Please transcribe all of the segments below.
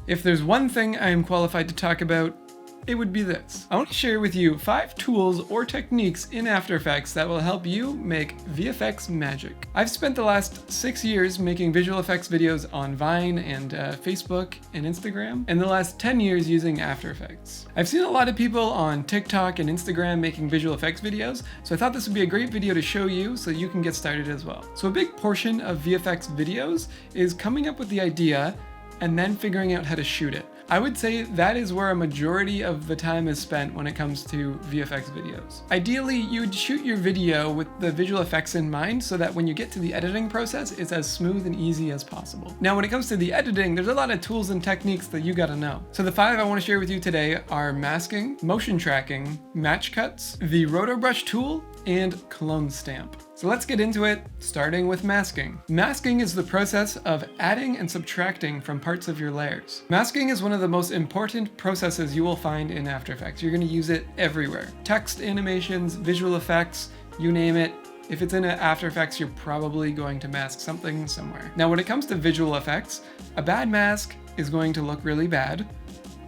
If there's one thing I am qualified to talk about, it would be this. I want to share with you 5 tools or techniques in After Effects that will help you make VFX magic. I've spent the last 6 years making visual effects videos on Vine and Facebook and Instagram, and the last 10 years using After Effects. I've seen a lot of people on TikTok and Instagram making visual effects videos, so I thought this would be a great video to show you so you can get started as well. So a big portion of VFX videos is coming up with the idea and then figuring out how to shoot it. I would say that is where a majority of the time is spent when it comes to VFX videos. Ideally, you would shoot your video with the visual effects in mind so that when you get to the editing process, it's as smooth and easy as possible. Now, when it comes to the editing, there's a lot of tools and techniques that you gotta know. So the 5 I want to share with you today are masking, motion tracking, match cuts, the Roto Brush tool, and clone stamp. So let's get into it, starting with masking. Masking is the process of adding and subtracting from parts of your layers. Masking is one of the most important processes you will find in After Effects. You're going to use it everywhere. Text, animations, visual effects, you name it. If it's in After Effects, you're probably going to mask something somewhere. Now, when it comes to visual effects, a bad mask is going to look really bad,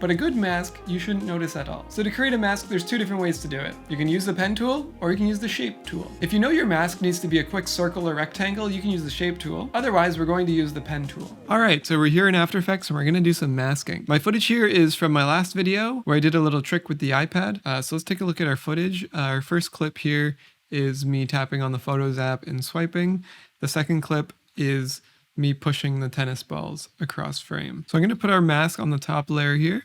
but a good mask, you shouldn't notice at all. So to create a mask, there's 2 different ways to do it. You can use the pen tool, or you can use the shape tool. If you know your mask needs to be a quick circle or rectangle, you can use the shape tool. Otherwise, we're going to use the pen tool. All right, so we're here in After Effects and we're gonna do some masking. My footage here is from my last video where I did a little trick with the iPad. So let's take a look at our footage. Our first clip here is me tapping on the Photos app and swiping. The second clip is me pushing the tennis balls across frame. So I'm going to put our mask on the top layer here.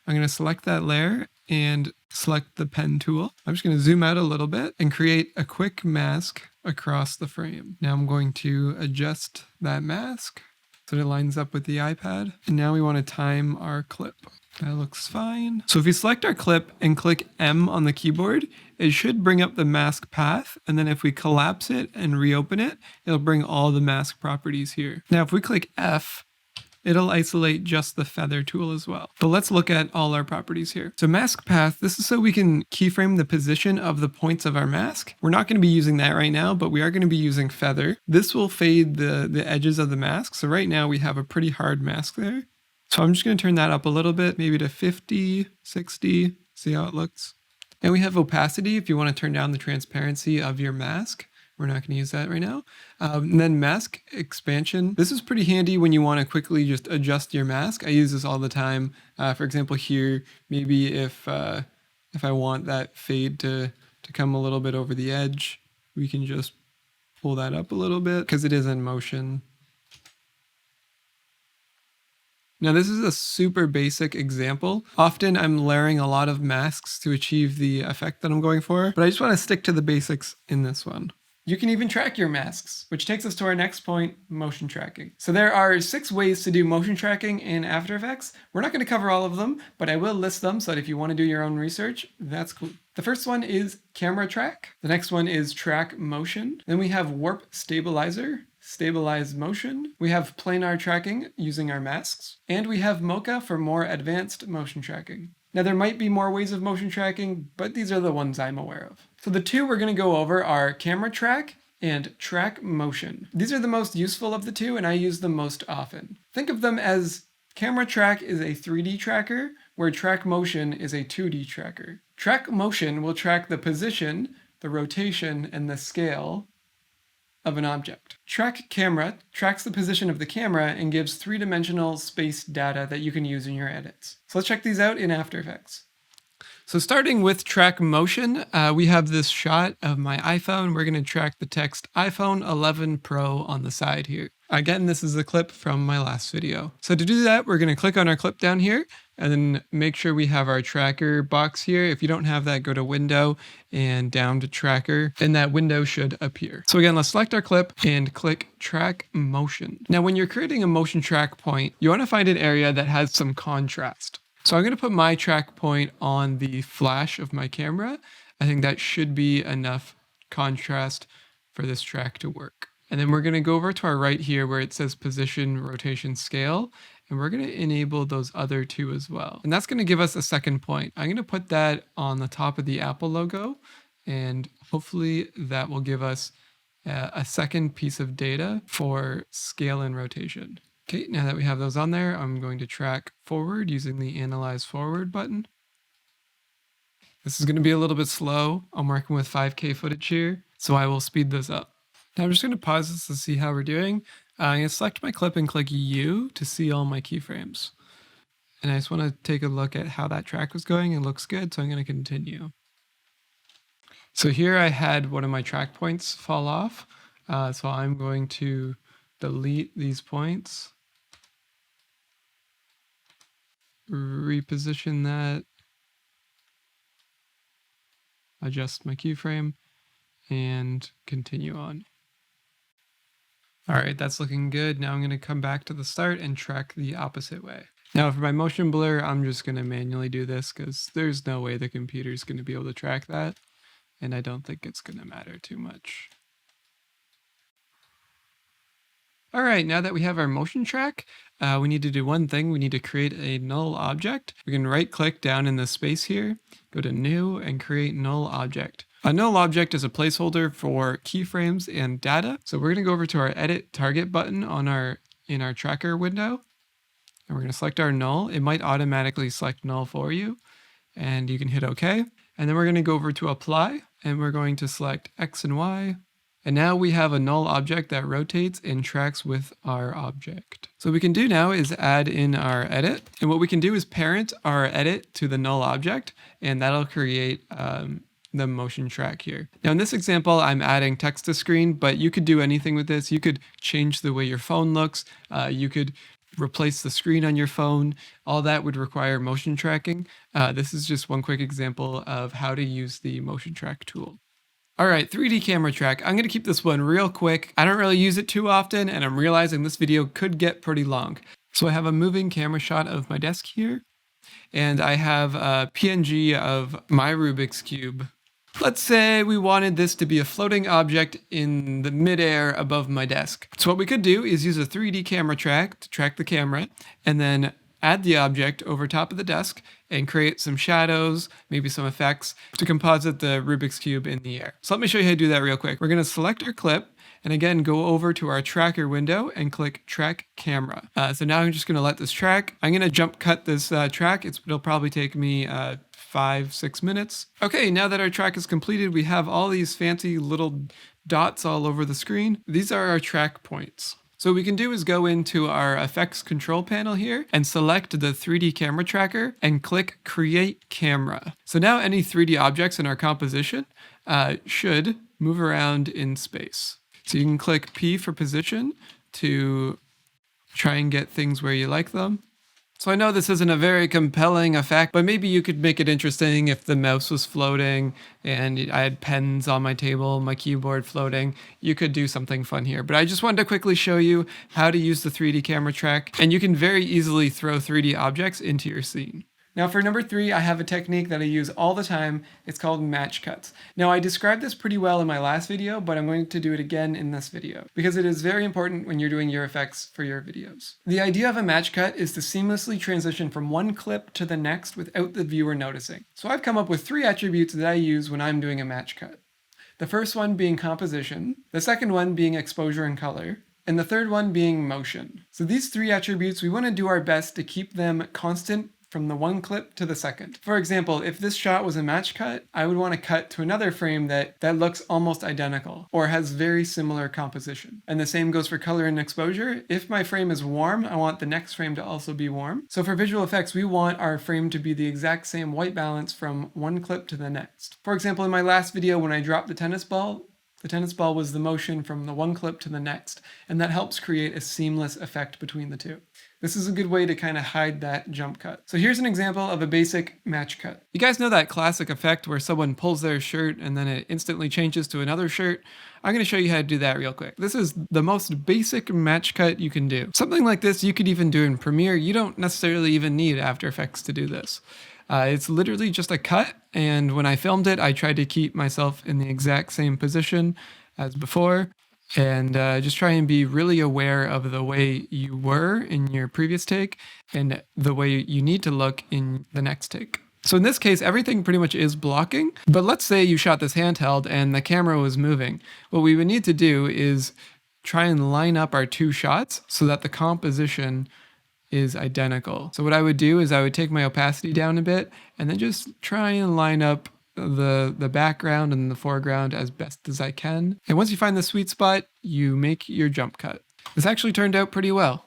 I'm going to select that layer and select the pen tool. I'm just going to zoom out a little bit and create a quick mask across the frame. Now I'm going to adjust that mask so that it lines up with the iPad. And now we want to time our clip. That looks fine. So if we select our clip and click M on the keyboard, it should bring up the mask path. And then if we collapse it and reopen it, it'll bring all the mask properties here. Now, if we click F, it'll isolate just the feather tool as well. But let's look at all our properties here. So mask path, this is so we can keyframe the position of the points of our mask. We're not going to be using that right now, but we are going to be using feather. This will fade the edges of the mask. So right now we have a pretty hard mask there. So I'm just going to turn that up a little bit, maybe to 50, 60, see how it looks. And we have opacity if you want to turn down the transparency of your mask. We're not going to use that right now. And then mask expansion. This is pretty handy when you want to quickly just adjust your mask. I use this all the time. For example, here, maybe if I want that fade to come a little bit over the edge, we can just pull that up a little bit because it is in motion. Now this is a super basic example. Often I'm layering a lot of masks to achieve the effect that I'm going for, but I just want to stick to the basics in this one. You can even track your masks, which takes us to our next point, motion tracking. So there are 6 ways to do motion tracking in After Effects. We're not going to cover all of them, but I will list them so that if you want to do your own research, that's cool. The first one is camera track. The next one is track motion. Then we have warp stabilizer, stabilize motion. We have planar tracking using our masks. And we have Mocha for more advanced motion tracking. Now there might be more ways of motion tracking, but these are the ones I'm aware of. So the 2 we're going to go over are camera track and track motion. These are the most useful of the 2 and I use them most often. Think of them as camera track is a 3D tracker, where track motion is a 2D tracker. Track motion will track the position, the rotation, and the scale of an object. Track camera tracks the position of the camera and gives 3-dimensional space data that you can use in your edits. So let's check these out in After Effects. So starting with track motion, we have this shot of my iPhone. We're going to track the text iPhone 11 Pro on the side here. Again, this is a clip from my last video. So to do that, we're going to click on our clip down here and then make sure we have our tracker box here. If you don't have that, go to Window and down to Tracker, and that window should appear. So again, let's select our clip and click Track Motion. Now, when you're creating a motion track point, you want to find an area that has some contrast. So I'm going to put my track point on the flash of my camera. I think that should be enough contrast for this track to work. And then we're going to go over to our right here where it says position, rotation, scale, and we're going to enable those other 2 as well. And that's going to give us a second point. I'm going to put that on the top of the Apple logo, and hopefully that will give us a second piece of data for scale and rotation. Okay, now that we have those on there, I'm going to track forward using the Analyze Forward button. This is going to be a little bit slow. I'm working with 5K footage here, so I will speed this up. Now I'm just going to pause this to see how we're doing. I'm going to select my clip and click U to see all my keyframes. And I just want to take a look at how that track was going. It looks good, so I'm going to continue. So here I had one of my track points fall off. So I'm going to delete these points, reposition that, adjust my keyframe, and continue on. All right, that's looking good. Now I'm going to come back to the start and track the opposite way. Now for my motion blur, I'm just going to manually do this because there's no way the computer's going to be able to track that, and I don't think it's going to matter too much. All right, now that we have our motion track, we need to do one thing. We need to create a null object. We can right click down in the space here, go to new and create null object. A null object is a placeholder for keyframes and data. So we're going to go over to our edit target button on in our tracker window. And we're going to select our null. It might automatically select null for you. And you can hit OK. And then we're going to go over to apply. And we're going to select X and Y. And now we have a null object that rotates and tracks with our object. So what we can do now is add in our edit. And what we can do is parent our edit to the null object. And that'll create the motion track here. Now in this example, I'm adding text to screen, but you could do anything with this. You could change the way your phone looks. You could replace the screen on your phone. All that would require motion tracking. This is just one quick example of how to use the motion track tool. All right, 3D camera track. I'm gonna keep this one real quick. I don't really use it too often, and I'm realizing this video could get pretty long. So I have a moving camera shot of my desk here, and I have a PNG of my Rubik's Cube. Let's say we wanted this to be a floating object in the midair above my desk. So what we could do is use a 3D camera track to track the camera, and then add the object over top of the desk and create some shadows, maybe some effects to composite the Rubik's Cube in the air. So let me show you how to do that real quick. We're going to select our clip and again, go over to our tracker window and click track camera. So now I'm just going to let this track. I'm going to jump cut this track. It'll probably take me 5-6 minutes. Okay, now that our track is completed, we have all these fancy little dots all over the screen. These are our track points. So what we can do is go into our effects control panel here and select the 3D camera tracker and click create camera. So now any 3D objects in our composition should move around in space. So you can click P for position to try and get things where you like them. So I know this isn't a very compelling effect, but maybe you could make it interesting if the mouse was floating and I had pens on my table, my keyboard floating. You could do something fun here. But I just wanted to quickly show you how to use the 3D camera track, and you can very easily throw 3D objects into your scene. Now for number 3, I have a technique that I use all the time. It's called match cuts. Now I described this pretty well in my last video, but I'm going to do it again in this video because it is very important when you're doing your effects for your videos. The idea of a match cut is to seamlessly transition from one clip to the next without the viewer noticing. So I've come up with 3 attributes that I use when I'm doing a match cut. The first one being composition, the second one being exposure and color, and the third one being motion. So these 3 attributes, we want to do our best to keep them constant from the one clip to the second. For example, if this shot was a match cut, I would want to cut to another frame that looks almost identical or has very similar composition. And the same goes for color and exposure. If my frame is warm, I want the next frame to also be warm. So for visual effects, we want our frame to be the exact same white balance from one clip to the next. For example, in my last video when I dropped the tennis ball was the motion from the one clip to the next, and that helps create a seamless effect between the two. This is a good way to kind of hide that jump cut. So here's an example of a basic match cut. You guys know that classic effect where someone pulls their shirt and then it instantly changes to another shirt? I'm going to show you how to do that real quick. This is the most basic match cut you can do. Something like this you could even do in Premiere. You don't necessarily even need After Effects to do this. It's literally just a cut, and when I filmed it, I tried to keep myself in the exact same position as before, and just try and be really aware of the way you were in your previous take and the way you need to look in the next take. So in this case, everything pretty much is blocking, but let's say you shot this handheld and the camera was moving. What we would need to do is try and line up our two shots so that the composition is identical. So what I would do is I would take my opacity down a bit and then just try and line up the background and the foreground as best as I can. And once you find the sweet spot, you make your jump cut. This actually turned out pretty well.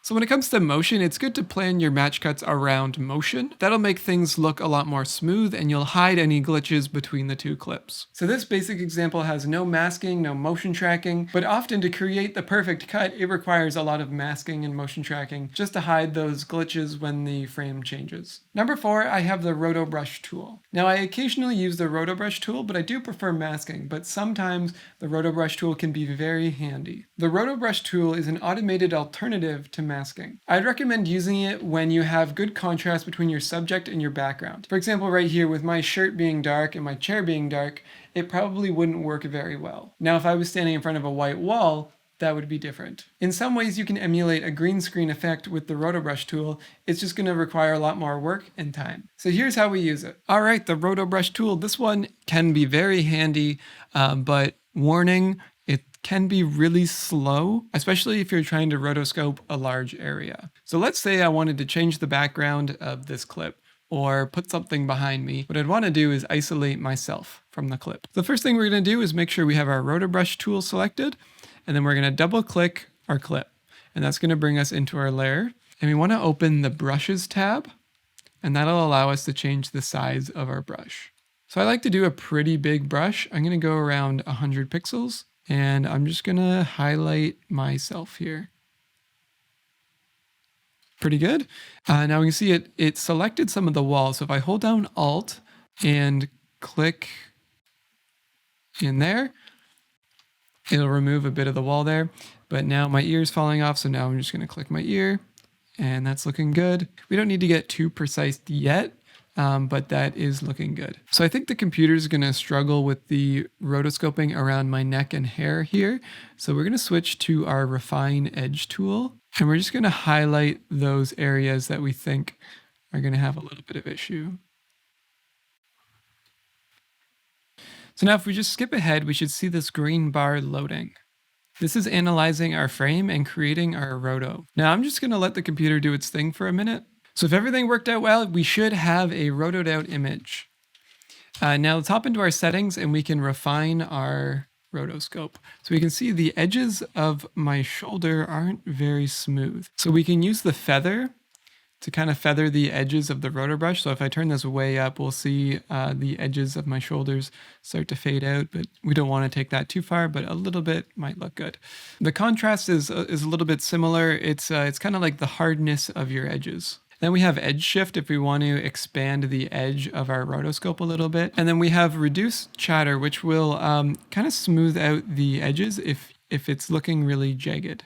So when it comes to motion, it's good to plan your match cuts around motion. That'll make things look a lot more smooth and you'll hide any glitches between the two clips. So this basic example has no masking, no motion tracking, but often to create the perfect cut, it requires a lot of masking and motion tracking just to hide those glitches when the frame changes. Number 4, I have the Roto Brush tool. Now I occasionally use the Roto Brush tool, but I do prefer masking, but sometimes the Roto Brush tool can be very handy. The Roto Brush tool is an automated alternative to masking. I'd recommend using it when you have good contrast between your subject and your background. For example, right here with my shirt being dark and my chair being dark, it probably wouldn't work very well. Now, if I was standing in front of a white wall, that would be different. In some ways, you can emulate a green screen effect with the Roto Brush tool. It's just going to require a lot more work and time. So here's how we use it. All right, the Roto Brush tool. This one can be very handy, but warning, it can be really slow, especially if you're trying to rotoscope a large area. So let's say I wanted to change the background of this clip or put something behind me. What I'd want to do is isolate myself from the clip. The first thing we're going to do is make sure we have our Roto Brush tool selected, and then we're going to double click our clip. And that's going to bring us into our layer. And we want to open the brushes tab, and that'll allow us to change the size of our brush. So I like to do a pretty big brush. I'm going to go around 100 pixels. And I'm just going to highlight myself here. Pretty good. Now we can see it selected some of the wall. So if I hold down Alt and click in there, it'll remove a bit of the wall there. But now my ear is falling off. So now I'm just going to click my ear and that's looking good. We don't need to get too precise yet. But that is looking good. So I think the computer is going to struggle with the rotoscoping around my neck and hair here. So we're going to switch to our Refine Edge tool. And we're just going to highlight those areas that we think are going to have a little bit of issue. So now if we just skip ahead, we should see this green bar loading. This is analyzing our frame and creating our roto. Now I'm just going to let the computer do its thing for a minute. So if everything worked out well, we should have a rotoed out image. Now let's hop into our settings and we can refine our rotoscope. So we can see the edges of my shoulder aren't very smooth. So we can use the feather to kind of feather the edges of the Roto Brush. So if I turn this way up, we'll see the edges of my shoulders start to fade out, but we don't want to take that too far, but a little bit might look good. The contrast is a little bit similar. It's kind of like the hardness of your edges. Then we have edge shift if we want to expand the edge of our rotoscope a little bit. And then we have reduce chatter, which will kind of smooth out the edges if it's looking really jagged.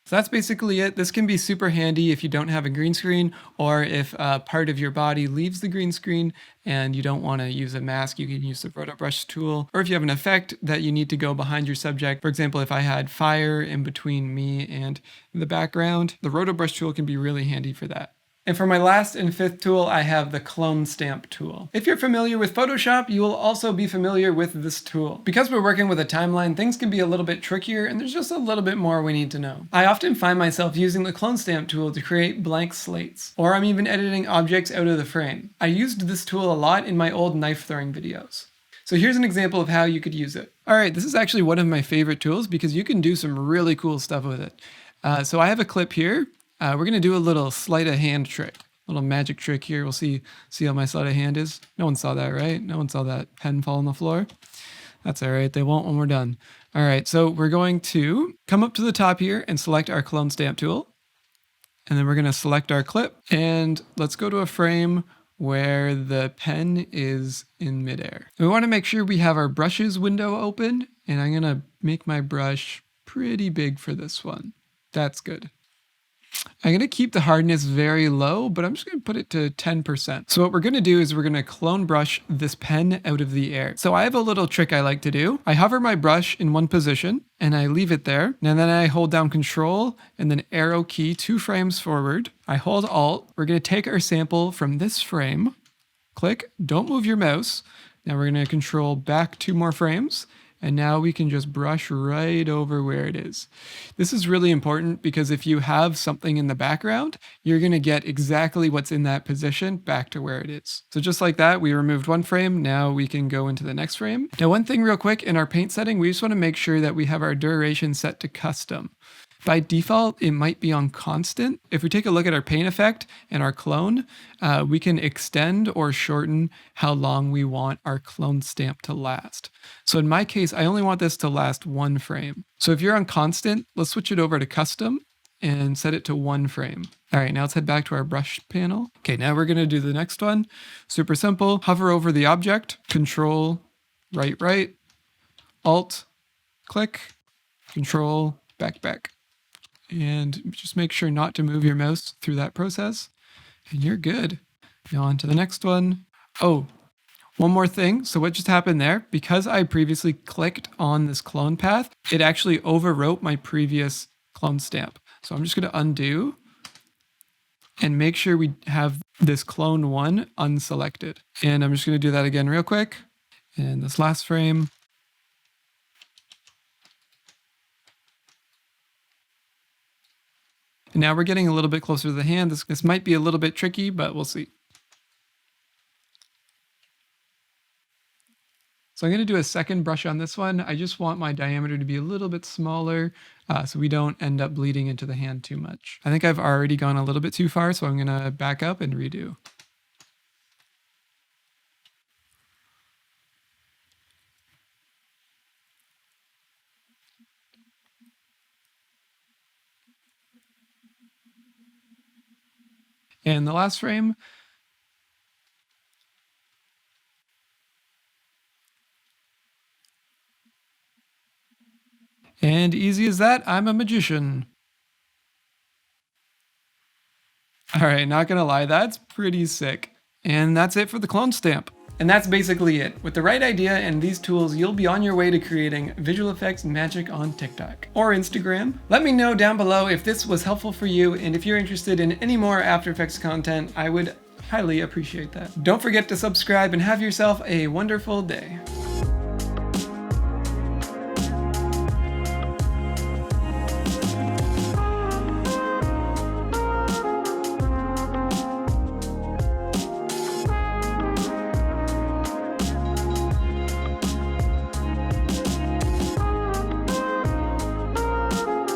So that's basically it. This can be super handy if you don't have a green screen or if part of your body leaves the green screen and you don't want to use a mask, you can use the Roto Brush tool. Or if you have an effect that you need to go behind your subject, for example, if I had fire in between me and the background, the Roto Brush tool can be really handy for that. And for my last and fifth tool, I have the Clone Stamp tool. If you're familiar with Photoshop, you will also be familiar with this tool. Because we're working with a timeline, things can be a little bit trickier and there's just a little bit more we need to know. I often find myself using the Clone Stamp tool to create blank slates, or I'm even editing objects out of the frame. I used this tool a lot in my old knife throwing videos. So here's an example of how you could use it. All right, this is actually one of my favorite tools because you can do some really cool stuff with it. So I have a clip here. We're going to do a little sleight of hand trick, a little magic trick here. We'll see how my sleight of hand is. No one saw that, right? No one saw that pen fall on the floor. That's all right. They won't when we're done. All right. So we're going to come up to the top here and select our Clone Stamp tool. And then we're going to select our clip and let's go to a frame where the pen is in midair. And we want to make sure we have our brushes window open, and I'm going to make my brush pretty big for this one. That's good. I'm going to keep the hardness very low, but I'm just going to put it to 10%. So what we're going to do is we're going to clone brush this pen out of the air. So I have a little trick I like to do. I hover my brush in one position and I leave it there. And then I hold down Control and then arrow key 2 frames forward. I hold Alt. We're going to take our sample from this frame click, don't move your mouse. Now we're going to control back 2 more frames. And now we can just brush right over where it is. This is really important because if you have something in the background, you're going to get exactly what's in that position back to where it is. So just like that, we removed 1 frame. Now we can go into the next frame. Now, one thing real quick, in our paint setting, we just want to make sure that we have our duration set to custom. By default, it might be on constant. If we take a look at our paint effect and our clone, we can extend or shorten how long we want our clone stamp to last. So in my case, I only want this to last 1 frame. So if you're on constant, let's switch it over to custom and set it to 1 frame. All right, now let's head back to our brush panel. Okay, now we're gonna do the next one. Super simple. Hover over the object, Control, right, Alt, click, Control, back. And just make sure not to move your mouse through that process, and you're good. Now on to the next one. Oh, one more thing. So what just happened there, because I previously clicked on this clone path, it actually overwrote my previous clone stamp. So I'm just going to undo and make sure we have this clone 1 unselected. And I'm just going to do that again real quick. And this last frame. And now we're getting a little bit closer to the hand. This might be a little bit tricky, but we'll see. So I'm going to do a second brush on this one. I just want my diameter to be a little bit smaller so we don't end up bleeding into the hand too much. I think I've already gone a little bit too far, so I'm going to back up and redo. And the last frame. And easy as that, I'm a magician. All right, not gonna lie, that's pretty sick. And that's it for the clone stamp. And that's basically it. With the right idea and these tools, you'll be on your way to creating visual effects magic on TikTok or Instagram. Let me know down below if this was helpful for you, and if you're interested in any more After Effects content, I would highly appreciate that. Don't forget to subscribe and have yourself a wonderful day.